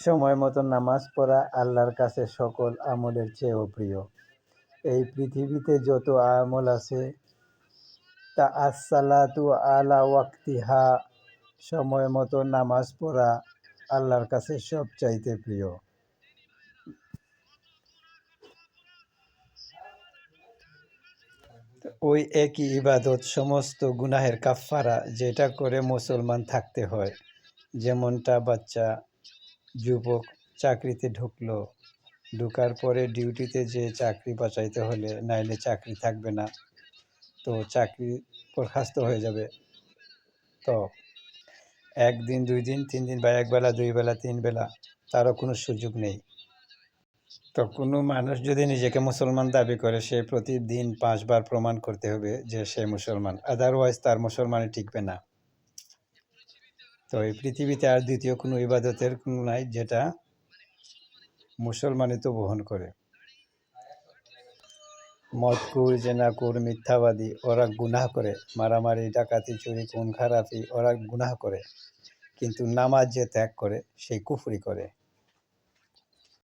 সময় মতো নামাজ পড়া আল্লাহর কাছে সকল আমলের চেয়েও প্রিয়। এই পৃথিবীতে যত আমল আছে তা আসসালাতু আলা ওয়াক্তিহা, সময় মতো নামাজ পড়া আল্লাহর কাছে সবচাইতে প্রিয়। ওই একই ইবাদত সমস্ত গুনাহের কাফফারা, যেটা করে মুসলমান থাকতে হয়। যেমনটা বাচ্চা যুবক চাকরিতে ঢুকলো, ঢোকার পরে ডিউটিতে যে চাকরি বাঁচাইতে হলে, নাইলে চাকরি থাকবে না, তো চাকরি বরখাস্ত হয়ে যাবে। তো একদিন 2 দিন 3 দিন বা একবেলা 2 বেলা 3 বেলা তারও কোনো সুযোগ নেই। তো কোনো মানুষ যদি নিজেকে মুসলমান দাবি করে, সে প্রতিদিন 5 বার প্রমাণ করতে হবে যে সে মুসলমান, আদারওয়াইজ তার মুসলমানই টিকবে না। তো এই পৃথিবীতে আর দ্বিতীয় কোনো ইবাদতের কোনো নাই যেটা মুসলমানিত্ব বহন করে। মদখোর, জেনাখোর, মিথ্যাবাদী ওরা গুনাহ করে, মারামারি, ডাকাতি, চুরি, খুন খারাপি ওরা গুনাহ করে, কিন্তু নামাজ যে ত্যাগ করে সেই কুফরি করে।